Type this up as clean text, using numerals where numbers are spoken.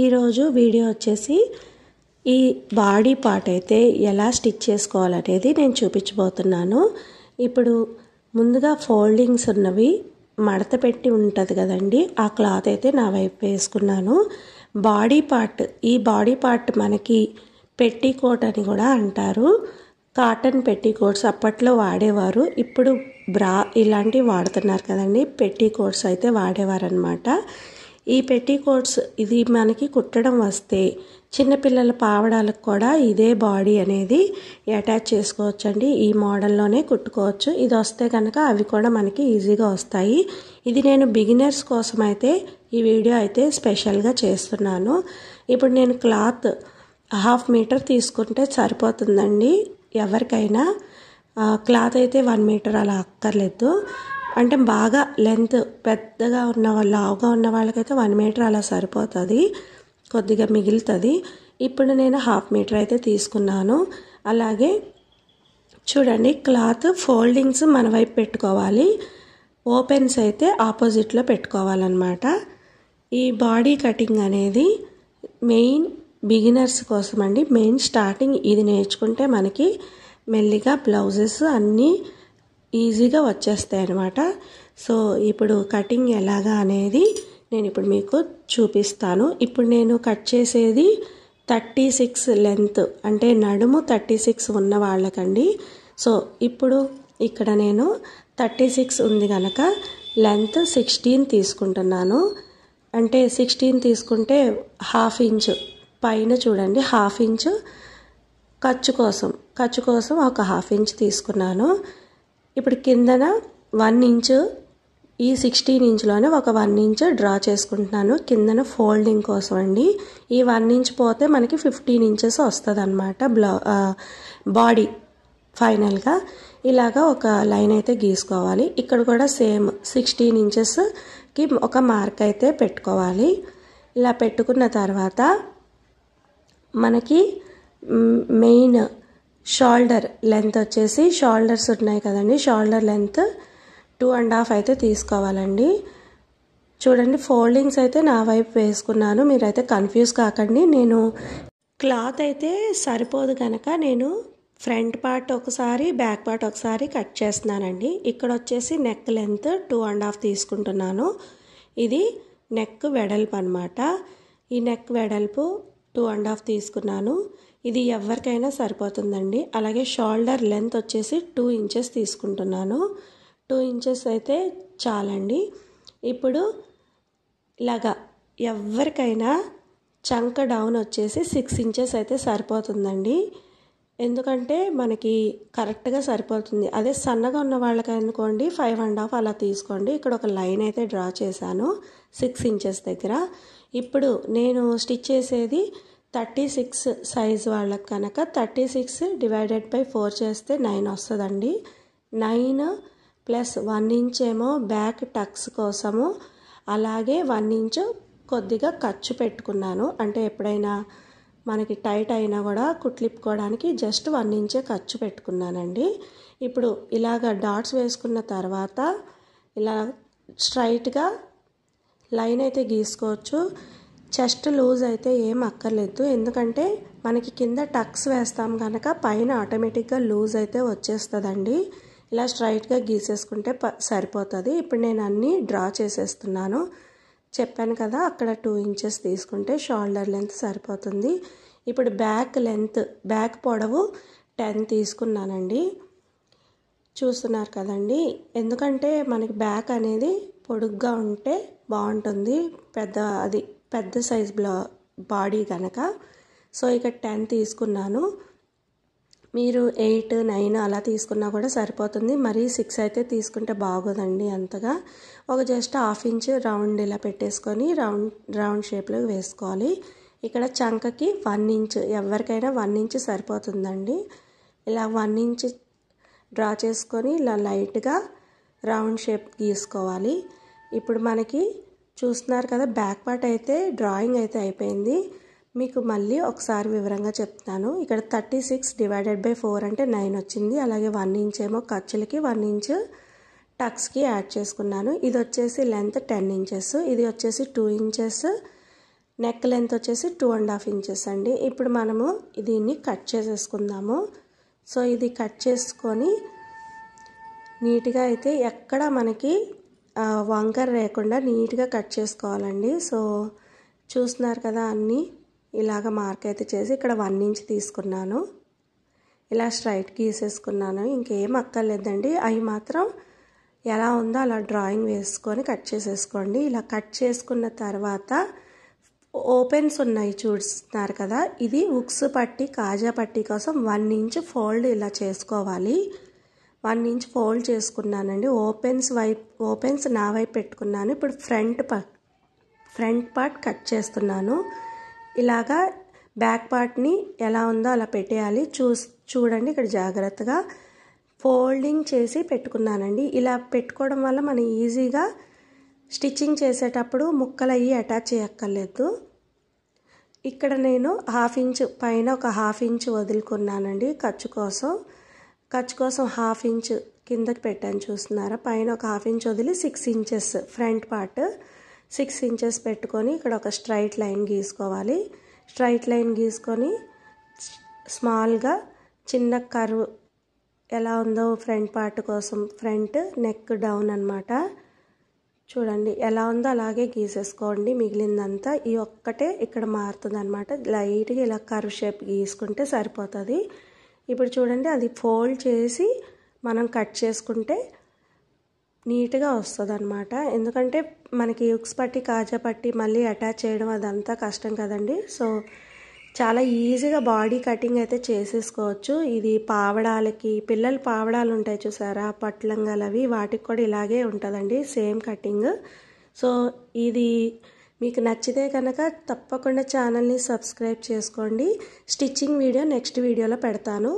ఈరోజు వీడియో వచ్చేసి ఈ బాడీ పార్ట్ అయితే ఎలా స్టిచ్ చేసుకోవాలనేది నేను చూపించబోతున్నాను. ఇప్పుడు ముందుగా ఫోల్డింగ్స్ ఉన్నవి మడత పెట్టి ఉంటుంది కదండి, ఆ క్లాత్ అయితే నా వైపు వేసుకున్నాను. ఈ బాడీ పార్ట్ మనకి పెట్టికోట్ అని కూడా అంటారు. కాటన్ పెట్టికోట్స్ అప్పట్లో వాడేవారు, ఇప్పుడు బ్రా ఇలాంటివి వాడుతున్నారు కదండి. పెట్టికోట్స్ అయితే వాడేవారు అనమాట. ఈ పెట్టికోట్స్ ఇది మనకి కుట్టడం వస్తే చిన్నపిల్లల పావడాలకు కూడా ఇదే బాడీ అనేది అటాచ్ చేసుకోవచ్చండి. ఈ మోడల్లోనే కుట్టుకోవచ్చు. ఇది వస్తే కనుక అవి కూడా మనకి ఈజీగా వస్తాయి. ఇది నేను బిగినర్స్ కోసం అయితే ఈ వీడియో అయితే స్పెషల్గా చేస్తున్నాను. ఇప్పుడు నేను క్లాత్ 1/2 మీటర్ తీసుకుంటే సరిపోతుందండి. ఎవరికైనా క్లాత్ అయితే 1 మీటర్ అలా అక్కర్లేదు. అంటే బాగా లెంత్ పెద్దగా ఉన్న వాళ్ళు, లావుగా ఉన్న వాళ్ళకైతే 1 మీటర్ అలా సరిపోతుంది, కొద్దిగా మిగులుతుంది. ఇప్పుడు నేను 1/2 మీటర్ అయితే తీసుకున్నాను. అలాగే చూడండి, క్లాత్ ఫోల్డింగ్స్ మన వైపు పెట్టుకోవాలి, ఓపెన్స్ అయితే ఆపోజిట్లో పెట్టుకోవాలన్నమాట. ఈ బాడీ కటింగ్ అనేది మెయిన్ బిగినర్స్ కోసం అండి. మెయిన్ స్టార్టింగ్ ఇది నేర్చుకుంటే మనకి మెల్లిగా బ్లౌజెస్ అన్నీ ఈజీగా వచ్చేస్తాయి అన్నమాట. సో ఇప్పుడు కటింగ్ ఎలాగా అనేది నేను ఇప్పుడు మీకు చూపిస్తాను. ఇప్పుడు నేను కట్ చేసేది 36 లెంత్, అంటే నడుము 36 ఉన్న వాళ్ళకండి. సో ఇప్పుడు ఇక్కడ నేను 36 ఉంది కనుక లెంత్ 16 తీసుకుంటున్నాను. అంటే 16 తీసుకుంటే 1/2 ఇంచ్ పైన చూడండి, 1/2 ఇంచ్ ఖర్చు కోసం ఒక 1/2 ఇంచ్ తీసుకున్నాను. ఇప్పుడు కిందన 1 ఇంచ్, ఈ 16 ఇంచ్లోనే ఒక 1 ఇంచ్ డ్రా చేసుకుంటున్నాను కిందన ఫోల్డింగ్ కోసం అండి. ఈ 1 ఇంచ్ పోతే మనకి 15 ఇంచెస్ వస్తుంది అనమాట బాడీ. ఫైనల్గా ఇలాగా ఒక లైన్ అయితే గీసుకోవాలి. ఇక్కడ కూడా సేమ్ 16 ఇంచెస్కి ఒక మార్క్ అయితే పెట్టుకోవాలి. ఇలా పెట్టుకున్న తర్వాత మనకి మెయిన్ షోల్డర్ లెంత్ వచ్చేసి, షోల్డర్స్ ఉన్నాయి కదండి, షోల్డర్ లెంత్ 2.5 అయితే తీసుకోవాలండి. చూడండి, ఫోల్డింగ్స్ అయితే నా వైపు వేసుకున్నాను, మీరైతే కన్ఫ్యూజ్ కాకండి. నేను క్లాత్ అయితే సరిపోదు కనుక నేను ఫ్రంట్ పార్ట్ ఒకసారి, బ్యాక్ పార్ట్ ఒకసారి కట్ చేస్తున్నానండి. ఇక్కడ వచ్చేసి నెక్ లెంత్ 2.5 తీసుకుంటున్నాను. ఇది నెక్ వెడల్పు అనమాట. ఈ నెక్ వెడల్పు 2.5 తీసుకున్నాను. ఇది ఎవరికైనా సరిపోతుందండి. అలాగే షోల్డర్ లెంత్ వచ్చేసి 2 ఇంచెస్ తీసుకుంటున్నాను. 2 ఇంచెస్ అయితే చాలండి. ఇప్పుడు ఇలాగా ఎవరికైనా చంక డౌన్ వచ్చేసి 6 ఇంచెస్ అయితే సరిపోతుందండి. ఎందుకంటే మనకి కరెక్ట్గా సరిపోతుంది. అదే సన్నగా ఉన్న వాళ్ళకి అనుకోండి 5.5 అలా తీసుకోండి. ఇక్కడ ఒక లైన్ అయితే డ్రా చేశాను 6 ఇంచెస్ దగ్గర. ఇప్పుడు నేను స్టిచ్ చేసేది 36 సైజ్ వాళ్ళకి కనుక 36 డివైడెడ్ బై 4 చేస్తే 9 వస్తుందండి. 9 ప్లస్ 1 ఇంచ్ ఏమో బ్యాక్ టక్స్ కోసము, అలాగే 1 ఇంచ్ కొద్దిగా ఖర్చు పెట్టుకున్నాను. అంటే ఎప్పుడైనా మనకి టైట్ అయినా కూడా కుట్లిప్పుకోవడానికి జస్ట్ 1 ఇంచే ఖర్చు పెట్టుకున్నానండి. ఇప్పుడు ఇలాగ డాట్స్ వేసుకున్న తర్వాత ఇలా స్ట్రైట్గా లైన్ అయితే గీసుకోవచ్చు. చెస్ట్ లూజ్ అయితే ఏం అక్కర్లేదు, ఎందుకంటే మనకి కింద టక్స్ వేస్తాం కనుక పైన ఆటోమేటిక్గా లూజ్ అయితే వచ్చేస్తుందండి. ఇలా స్ట్రైట్గా గీసేసుకుంటే సరిపోతుంది. ఇప్పుడు నేను అన్నీ డ్రా చేసేస్తున్నాను. చెప్పాను కదా, అక్కడ 2 ఇంచెస్ తీసుకుంటే షోల్డర్ లెంత్ సరిపోతుంది. ఇప్పుడు బ్యాక్ పొడవు 10 తీసుకున్నానండి. చూస్తున్నారు కదండి, ఎందుకంటే మనకి బ్యాక్ అనేది పొడుగ్గా ఉంటే బాగుంటుంది, పెద్ద సైజ్ బాడీ కనుక. సో ఇక 10 తీసుకున్నాను. మీరు 8, 9 అలా తీసుకున్నా కూడా సరిపోతుంది. మరీ 6 అయితే తీసుకుంటే బాగోదండి అంతగా. ఒక జస్ట్ 1/2 ఇంచ్ రౌండ్ ఇలా పెట్టేసుకొని రౌండ్ షేప్లో వేసుకోవాలి. ఇక్కడ చంకకి 1 ఇంచ్, ఎవరికైనా 1 ఇంచ్ సరిపోతుందండి. ఇలా 1 ఇంచ్ డ్రా చేసుకొని ఇలా లైట్గా రౌండ్ షేప్ గీసుకోవాలి. ఇప్పుడు మనకి చూస్తున్నారు కదా, బ్యాక్ పార్ట్ అయితే డ్రాయింగ్ అయితే అయిపోయింది. మీకు మళ్ళీ ఒకసారి వివరంగా చెప్తాను. ఇక్కడ 36 డివైడెడ్ బై 4 అంటే 9 వచ్చింది. అలాగే 1 ఇంచ్ ఏమో ఖర్చులకి, 1 ఇంచ్ టక్స్కి యాడ్ చేసుకున్నాను. ఇది వచ్చేసి లెంత్ 10 ఇంచెస్, ఇది వచ్చేసి 2 ఇంచెస్ నెక్ లెంత్ వచ్చేసి 2.5 ఇంచెస్ అండి. ఇప్పుడు మనము దీన్ని కట్ చేసేసుకుందాము. సో ఇది కట్ చేసుకొని నీట్గా అయితే ఎక్కడ మనకి వంకర లేకుండా నీట్గా కట్ చేసుకోవాలండి. సో చూస్తున్నారు కదా, అన్నీ ఇలాగ మార్క్ అయితే చేసి ఇక్కడ 1 ఇంచ్ తీసుకున్నాను. ఇలా స్ట్రైట్ గీసేసుకున్నాను. ఇంకేం అక్కర్లేదండి. అవి మాత్రం ఎలా ఉందో అలా డ్రాయింగ్ వేసుకొని కట్ చేసేసుకోండి. ఇలా కట్ చేసుకున్న తర్వాత ఓపెన్స్ ఉన్నాయి చూస్తున్నారు కదా, ఇది ఉక్స్ పట్టి కాజా పట్టి కోసం 1 ఇంచ్ ఫోల్డ్ ఇలా చేసుకోవాలి. 1 ఇంచ్ ఫోల్డ్ చేసుకున్నానండి. ఓపెన్స్ నా వైపు పెట్టుకున్నాను. ఇప్పుడు ఫ్రంట్ పార్ట్ కట్ చేస్తున్నాను. ఇలాగా బ్యాక్ పార్ట్ని ఎలా ఉందో అలా పెట్టేయాలి. చూడండి, ఇక్కడ జాగ్రత్తగా ఫోల్డింగ్ చేసి పెట్టుకున్నానండి. ఇలా పెట్టుకోవడం వల్ల మనం ఈజీగా స్టిచ్చింగ్ చేసేటప్పుడు ముక్కలు అయ్యి అటాచ్ చేయక్కర్లేదు. ఇక్కడ నేను 1/2 ఇంచ్ పైన ఒక 1/2 ఇంచ్ వదులుకున్నానండి ఖర్చు కోసం 1/2 ఇంచ్ కిందకి పెట్టాను. చూస్తున్నారా, పైన ఒక 1/2 ఇంచ్ వదిలి 6 ఇంచెస్ ఫ్రంట్ పార్ట్ 6 ఇంచెస్ పెట్టుకొని ఇక్కడ ఒక స్ట్రైట్ లైన్ గీసుకోవాలి. స్ట్రైట్ లైన్ గీసుకొని స్మాల్గా చిన్న కర్వ్ ఎలా ఉందో ఫ్రంట్ పార్ట్ కోసం ఫ్రంట్ నెక్ డౌన్ అన్నమాట. చూడండి ఎలా ఉందో అలాగే గీసేసుకోండి. మిగిలిందంతా ఈ ఒక్కటే ఇక్కడ మారుతుంది అనమాట. లైట్గా ఇలా కర్వ్ షేప్ గీసుకుంటే సరిపోతుంది. ఇప్పుడు చూడండి, అది ఫోల్డ్ చేసి మనం కట్ చేసుకుంటే నీట్గా వస్తుంది అనమాట. ఎందుకంటే మనకి ఉక్స్ పట్టి కాజా పట్టి మళ్ళీ అటాచ్ చేయడం అదంతా కష్టం కదండి. సో చాలా ఈజీగా బాడీ కటింగ్ అయితే చేసేసుకోవచ్చు. ఇది పావడాలకి, పిల్లలు పావడాలు ఉంటాయి చూసారా, పట్లంగాలు అవి, వాటికి కూడా ఇలాగే ఉంటుందండి సేమ్ కటింగ్. సో ఇది మీకు నచ్చితే కనుక తప్పకుండా ఛానల్ని సబ్స్క్రైబ్ చేసుకోండి. స్టిచ్చింగ్ వీడియో నెక్స్ట్ వీడియోలో పెడతాను.